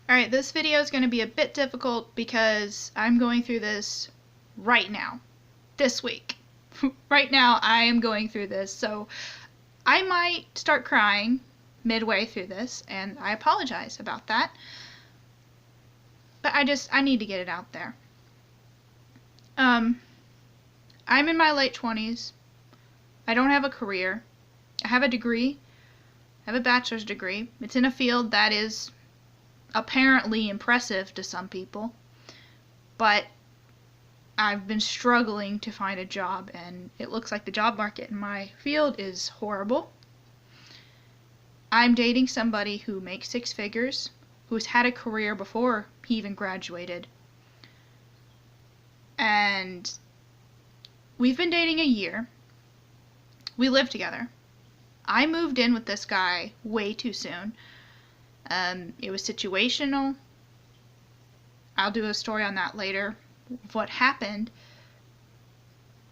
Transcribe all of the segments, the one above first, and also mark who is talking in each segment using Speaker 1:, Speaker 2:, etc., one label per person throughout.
Speaker 1: Alright, this video is going to be a bit difficult because I'm going through this right now. This week. Right now, I am going through this, so I might start crying midway through this, and I apologize about that. But I need to get it out there. I'm in my late 20s. I don't have a career. I have a degree. I have a bachelor's degree. It's in a field that is apparently impressive to some people, but I've been struggling to find a job, and it looks like the job market in my field is horrible. I'm dating somebody who makes six figures, who's had a career before he even graduated, and we've been dating a year. We live together. I moved in with this guy way too soon. It was situational. I'll do a story on that later, of what happened.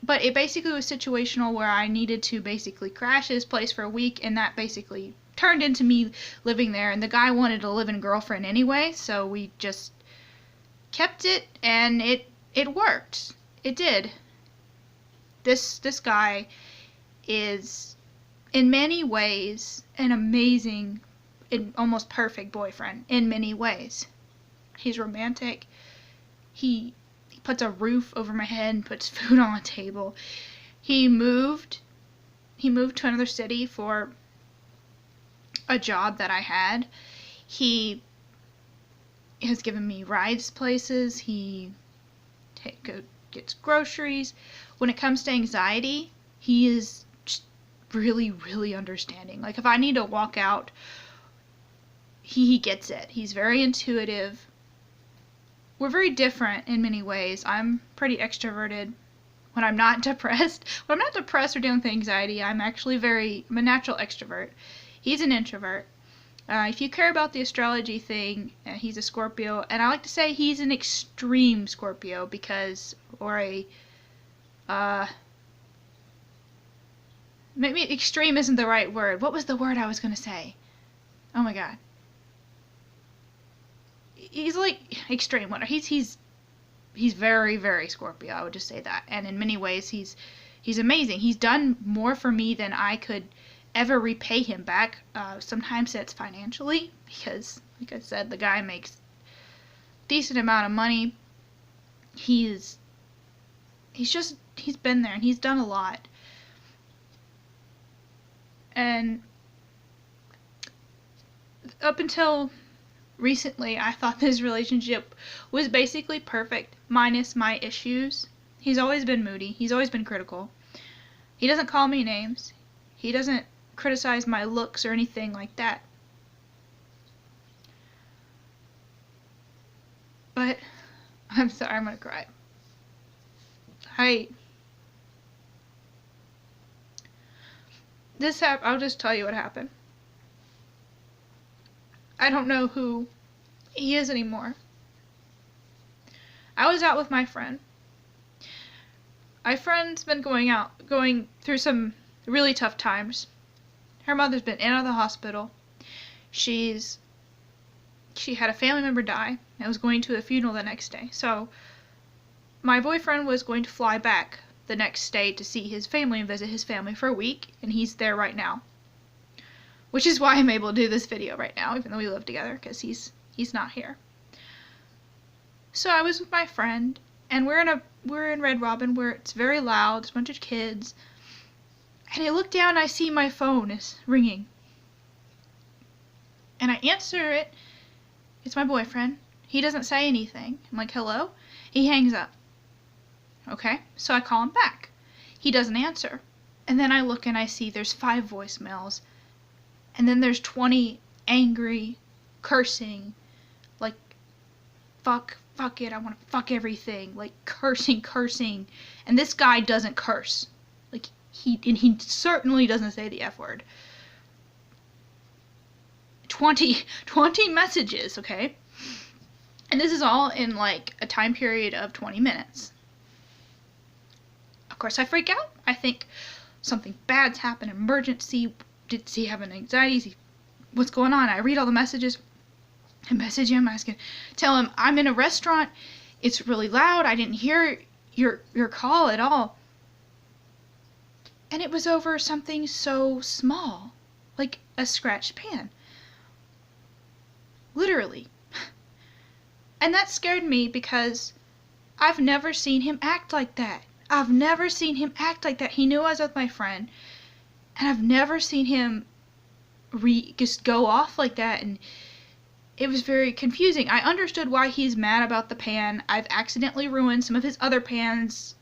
Speaker 1: But it basically was situational, where I needed to basically crash his place for a week, and that basically turned into me living there. And the guy wanted a live-in girlfriend anyway, so we just kept it, and it worked. It did. This guy is, in many ways, an amazing, almost perfect boyfriend in many ways. He's romantic. He puts a roof over my head and puts food on the table. He moved to another city for a job that I had. He has given me rides places. He gets groceries. When it comes to anxiety, he is just really, really understanding. Like, if I need to walk out, he gets it. He's very intuitive. We're very different in many ways. I'm pretty extroverted when I'm not depressed. When I'm not depressed or dealing with anxiety, I'm a natural extrovert. He's an introvert. If you care about the astrology thing, he's a Scorpio, and I like to say he's an extreme Scorpio maybe extreme isn't the right word. What was the word I was going to say? Oh my god. He's like extreme. He's very, very Scorpio. I would just say that. And in many ways, he's amazing. He's done more for me than I could ever repay him back. Sometimes it's financially, because, like I said, the guy makes a decent amount of money. He's been there, and he's done a lot. And up until recently, I thought this relationship was basically perfect, minus my issues. He's always been moody. He's always been critical. He doesn't call me names. He doesn't criticize my looks or anything like that. But, I'm sorry, I'm gonna cry. I'll just tell you what happened. I don't know who he is anymore. I was out with my friend. My friend's been going through some really tough times. Her mother's been in and out of the hospital. She had a family member die and was going to a funeral the next day. So my boyfriend was going to fly back the next day to see his family and visit his family for a week, and he's there right now. Which is why I'm able to do this video right now, even though we live together, because he's not here. So I was with my friend, and we're in Red Robin, where it's very loud. There's a bunch of kids, and I look down and I see my phone is ringing, and I answer it. It's my boyfriend. He doesn't say anything. I'm like, hello? He hangs up. Okay, so I call him back. He doesn't answer, and then I look and I see there's 5 voicemails. And then there's 20 angry, cursing, like, fuck it, I want to fuck everything, like, cursing. And this guy doesn't curse. Like, he certainly doesn't say the F word. 20 messages, okay? And this is all in, like, a time period of 20 minutes. Of course, I freak out. I think something bad's happened, emergency. Did he have an anxiety? What's going on? I read all the messages. I message him, tell him I'm in a restaurant. It's really loud. I didn't hear your call at all. And it was over something so small, like a scratched pan. Literally. And that scared me because I've never seen him act like that. I've never seen him act like that. He knew I was with my friend, and I've never seen him just go off like that, and it was very confusing. I understood why he's mad about the pan. I've accidentally ruined some of his other pans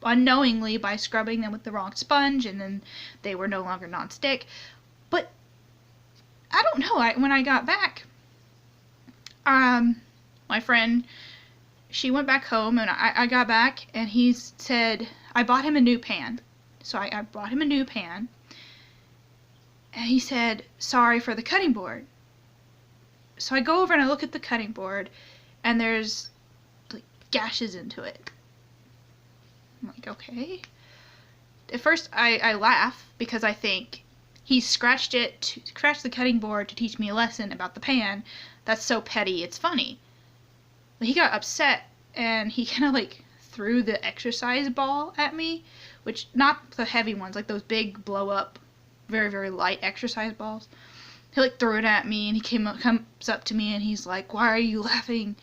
Speaker 1: unknowingly by scrubbing them with the wrong sponge, and then they were no longer non-stick. But I don't know. When I got back, my friend, she went back home, and I got back, and he said, I bought him a new pan. So I bought him a new pan, and he said, sorry for the cutting board. So I go over and I look at the cutting board, and there's like gashes into it. I'm like, okay. At first I laugh because I think he scratched the cutting board to teach me a lesson about the pan. That's so petty, it's funny. But he got upset, and he kind of like threw the exercise ball at me, which, not the heavy ones, like those big blow up, very, very light exercise balls. He like threw it at me, and he comes up to me, and he's like, why are you laughing?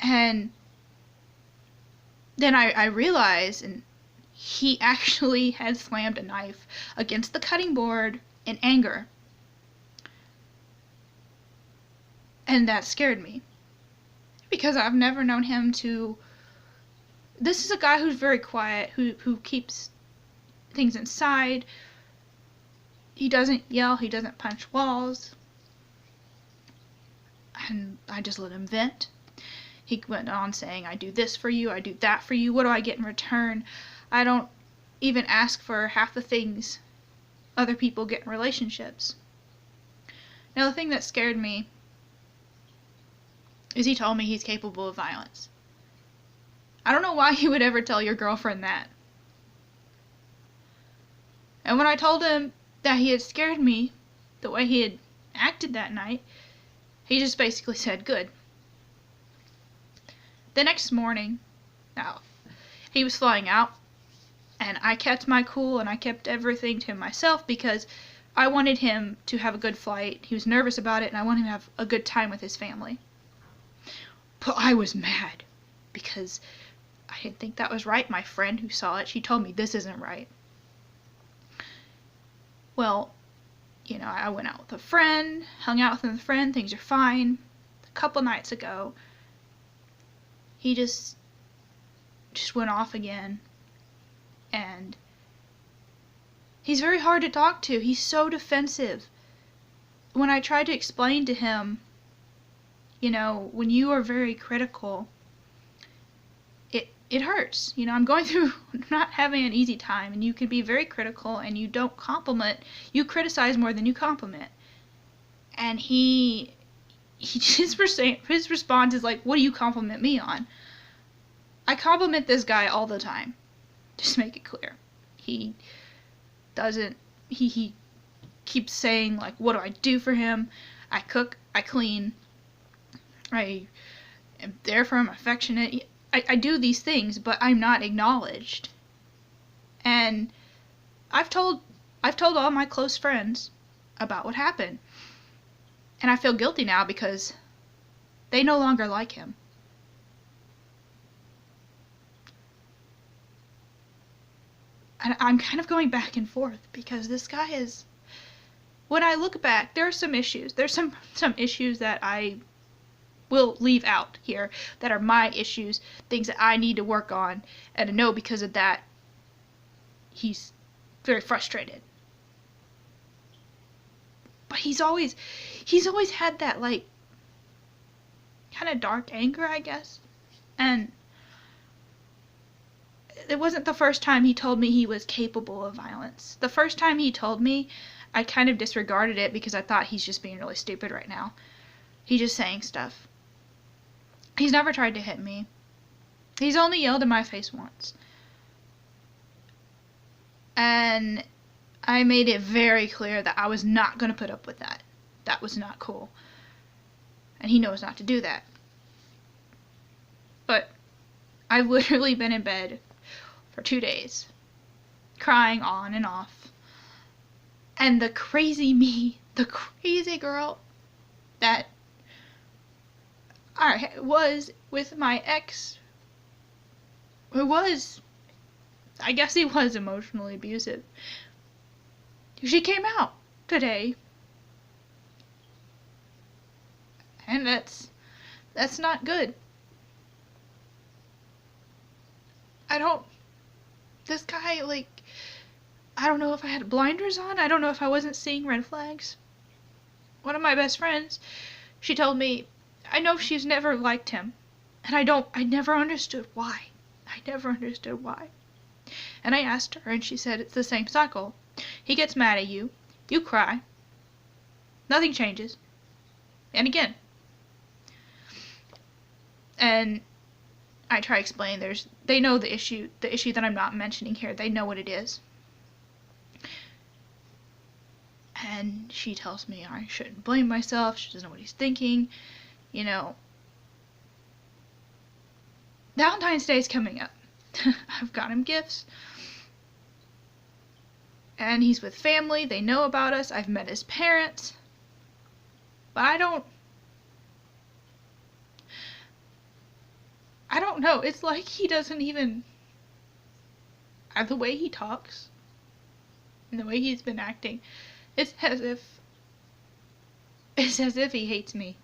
Speaker 1: And then I realized, and he actually had slammed a knife against the cutting board in anger. And that scared me, because I've never known him to... This is a guy who's very quiet, who keeps things inside. He doesn't yell, he doesn't punch walls. And I just let him vent. He went on saying, I do this for you, I do that for you, what do I get in return? I don't even ask for half the things other people get in relationships. Now, the thing that scared me is he told me he's capable of violence. I don't know why he would ever tell your girlfriend that. And when I told him that he had scared me the way he had acted that night, he just basically said, good. The next morning, now, he was flying out, and I kept my cool and I kept everything to myself because I wanted him to have a good flight. He was nervous about it, and I wanted him to have a good time with his family. But I was mad because I didn't think that was right. My friend who saw it, she told me this isn't right. Well, you know, I went out with a friend, hung out with a friend, things are fine. A couple nights ago, he just went off again, and he's very hard to talk to. He's so defensive. When I tried to explain to him, you know, when you are very critical, it hurts. You know, I'm going through not having an easy time, and you can be very critical, and you don't compliment. You criticize more than you compliment. And his response is like, what do you compliment me on? I compliment this guy all the time. Just to make it clear. He keeps saying, like, what do I do for him? I cook, I clean, I am there for him, affectionate. I do these things, but I'm not acknowledged. And I've told all my close friends about what happened. And I feel guilty now because they no longer like him. And I'm kind of going back and forth because this guy is... When I look back, there are some issues. There's some issues that I will leave out here that are my issues, things that I need to work on, and I know because of that he's very frustrated. But he's always had that, like, kind of dark anger, I guess. And it wasn't the first time he told me he was capable of violence. The first time he told me, I kind of disregarded it because I thought he's just being really stupid right now. He's just saying stuff. He's never tried to hit me. He's only yelled in my face once. And I made it very clear that I was not going to put up with that. That was not cool. and he knows not to do that. But I've literally been in bed for 2 days, crying on and off. And the crazy me, the crazy girl that I was with my ex, I guess he was emotionally abusive. She came out today. And that's not good. This guy, like, I don't know if I had blinders on. I don't know if I wasn't seeing red flags. One of my best friends, she told me, I know she's never liked him. And I never understood why. And I asked her, and she said it's the same cycle. He gets mad at you. You cry. Nothing changes. And again. And I try to explain, they know the issue that I'm not mentioning here. They know what it is. And she tells me I shouldn't blame myself. She doesn't know what he's thinking. You know, Valentine's Day is coming up. I've got him gifts. And he's with family. They know about us. I've met his parents. But I don't know. It's like he doesn't even... The way he talks and the way he's been acting, it's as if he hates me.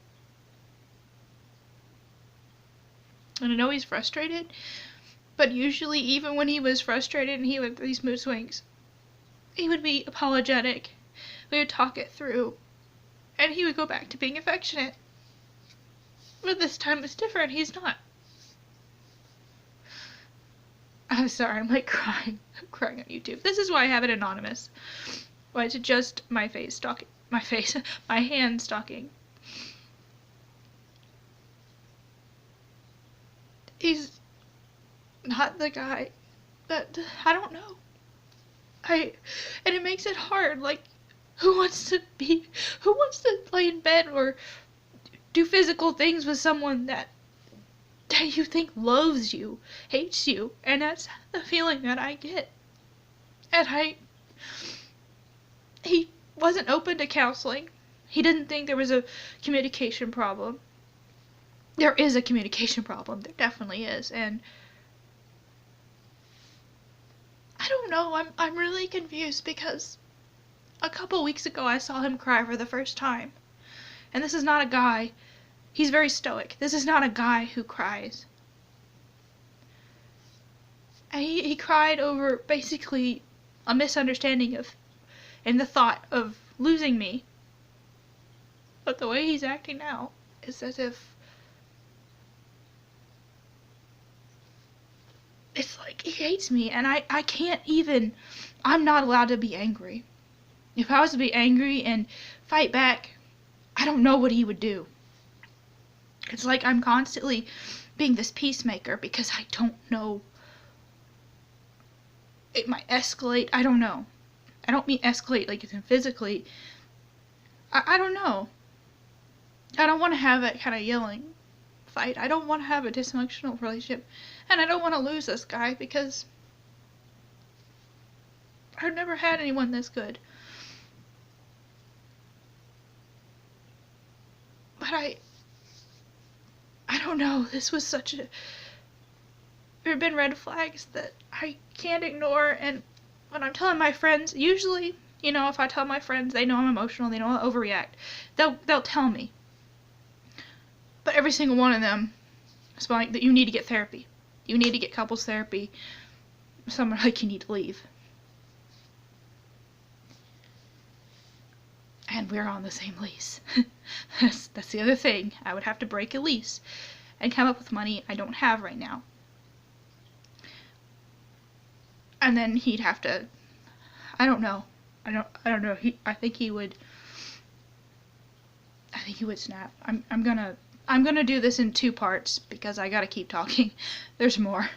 Speaker 1: And I know he's frustrated, but usually even when he was frustrated and he would have these mood swings, he would be apologetic. We would talk it through, and he would go back to being affectionate. But this time it's different. He's not. I'm sorry, I'm like crying. I'm crying on YouTube. This is why I have it anonymous. Why it's just my face stalking. My hand stalking. He's not the guy that, I don't know. And it makes it hard. Like, who wants to lay in bed or do physical things with someone that you think loves you, hates you? And that's the feeling that I get. And he wasn't open to counseling. He didn't think there was a communication problem. There is a communication problem. There definitely is. And I don't know. I'm really confused because a couple weeks ago I saw him cry for the first time. And this is not a guy. He's very stoic. This is not a guy who cries. And he cried over basically a misunderstanding and the thought of losing me. But the way he's acting now is as if it's like he hates me, and I can't even, I'm not allowed to be angry. If I was to be angry and fight back, I don't know what he would do. It's like I'm constantly being this peacemaker because I don't know. It might escalate. I don't know. I don't mean escalate like it's in physically. I don't know. I don't want to have that kind of yelling fight. I don't want to have a dysfunctional relationship. And I don't want to lose this guy because I've never had anyone this good. But I don't know. This was such a... There have been red flags that I can't ignore. And when I'm telling my friends, usually, you know, if I tell my friends, they know I'm emotional, they know I'll overreact. They'll tell me. But every single one of them is like, that you need to get therapy. You need to get couples therapy. Some are like, you need to leave. And we're on the same lease. That's the other thing. I would have to break a lease and come up with money I don't have right now. And then he'd have to, I don't know. I don't know. I think he would snap. I'm gonna do this in 2 parts because I gotta keep talking. There's more.